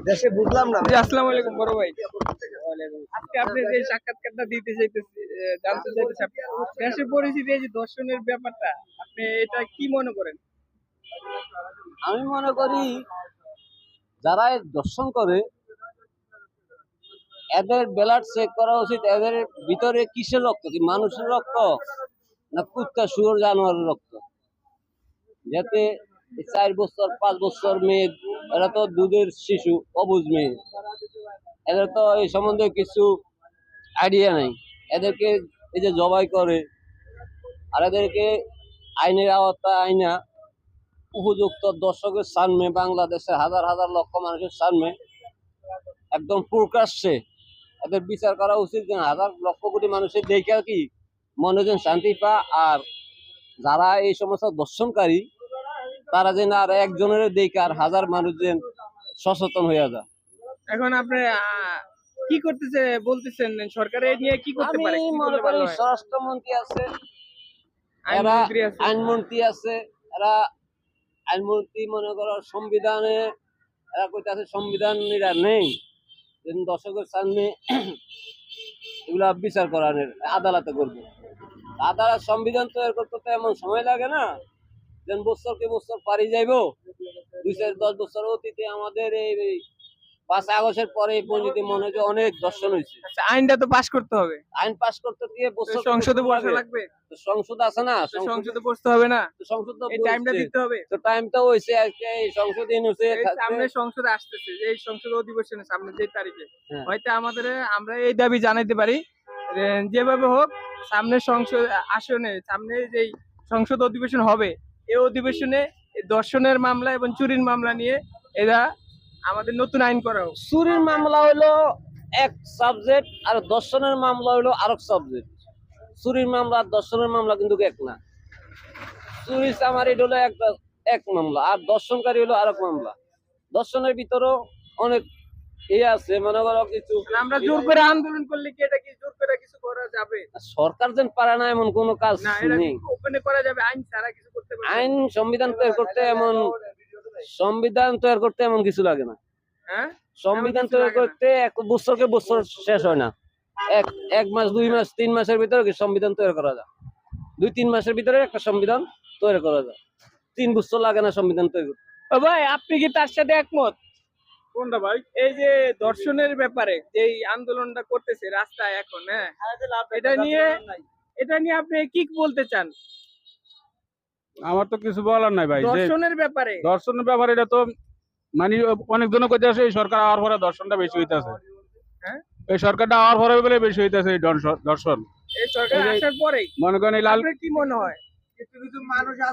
দেশে বুঝলাম না। জি, আসসালামু আলাইকুম বড় ভাই। আজকে আপনি যে সাক্ষাৎকারটা দিতে চাইতেছি, জানতে চাইতেছি দেশের পরিস্থিতি, এই যে দর্শনের ব্যাপারটা, আপনি এটা কি মনে করেন? আমি মনে করি যারা এই দর্শন করে এদের ব্লাড চেক করা উচিত। এদের ভিতরে কিসের রক্ত, কি মানুষের রক্ত না কুত্তা শুয়োর জানোয়ারের রক্ত? যাতে 4 বছর 5 বছর মেয়ে, এরা তো দুধের শিশু, অবুঝ মেয়ে, এদের তো এই সম্বন্ধে কিছু আইডিয়া নাই। এদেরকে এই যে জবাই করে, আর এদেরকে আইনের আওতায় আইনা উপযুক্ত দর্শকের সামনে, বাংলাদেশের হাজার হাজার লক্ষ মানুষের সামনে একদম প্রকাশ্যে এদের বিচার করা উচিত। যেন হাজার লক্ষ কোটি মানুষের দেখে কি মনে যেন শান্তি পা। আর যারা এই সমস্ত দর্শনকারী তারা যেন আর একজনের দেখে আর হাজার মানুষ যেন সচেতন হয়ে যায়। এখন আপনি কি করতেছে বলতেছেন, সরকার এই নিয়ে কি করতে পারে? আমি কি মনে করলে করি ভালো হয়? স্বরাষ্ট্রমন্ত্রী আছে, এরা আইনমন্ত্রী আছে। আইনমন্ত্রী আছে, এরা আইনমন্ত্রী মনে করো সংবিধানে, এরা কইতাছে সংবিধান এরা নেই, যেন দর্শকের সামনে এগুলা বিচার করানোর আদালতে করবে। আদালত সংবিধান তৈরি করতে তো এমন সময় লাগে না, যেন বছরকে বছর পারি যাইবো। 2-10 বছর অতীতে আমাদের এই 5 আগস্টের পরে এই পর্যন্ত মনে হয় যে অনেক দর্শন হয়েছে। আচ্ছা, আইনটা তো পাস করতে হবে, আইন পাস করতে গিয়ে বছর সংসদে বসা লাগবে, তো সংসদ আছে না, সংসদে বসতে হবে না, সংসদ তো এই টাইমটা দিতে হবে। তো টাইমটা হইছে আজকে এই সংসদ ইনুছে এই সামনে সংসদে আসতেছে, এই সংসদ অধিবেশনের সামনে যে তারিখে, হ্যাঁ। হয়তো আমরা এই দাবি জানাইতে পারি যেভাবে হোক সামনে সংসদ আসনে, সামনে যে সংসদ অধিবেশন হবে, এই অধিবেশনে দর্শনের মামলা এবং চুরির মামলা নিয়ে এরা আমাদের নতুন আইন করা হোক। চুরির মামলা হইলো এক সাবজেক্ট, আর দর্শনের মামলা হইলো আরেক সাবজেক্ট। চুরির মামলা আর দর্শনের মামলা কিন্তু এক না। চুরি চামারি হলো এক মামলা, আর দর্শনকারী হলো আরেক মামলা। দর্শনের ভিতরেও অনেক আছে, মনে করো কিছু আমরা জোর করে আন্দোলন করলে কি এটা কি জোর করে কিছু করা যাবে? সরকার যেন পারে না এমন কোনো কাজ না, এটা নেই। ওপেনে করা যাবে, আইন ছাড়া কিছু করতে পারবে। আইন সংবিধান তৈরি করতে এমন কিছু লাগে না। হ্যাঁ, সংবিধান তৈরি করতে 1 বছর শেষ হয় না। এক মাস 2 মাস 3 মাসের ভিতরে কি সংবিধান তৈরি করা যায়? 2-3 মাসের ভিতরে একটা সংবিধান তৈরি করা যায়। 3 বছর লাগে না সংবিধান তৈরি করতে। ও ভাই, আপনি কি তার সাথে একমত? কোনটা ভাই? এই যে দর্শনের ব্যাপারে যে আন্দোলনটা করতেছে রাস্তায় এখন, হ্যাঁ, এটা নিয়ে আপনি কি বলতে চান? আমার তো কিছু বলার নাই ভাই। দর্শনের ব্যাপারে এটা তো মানে অনেক জন কইতে আছে এই সরকার আওয়ার পরে দর্শনটা বেশি হইতাছে। হ্যাঁ, এই সরকারটা আওয়ার পরে বলে বেশি হইতাছে এই দর্শন। এই সরকার আসার পরে মনে করেন এই লাল আপনার কি মনে হয়? কিছু কিছু মানুষ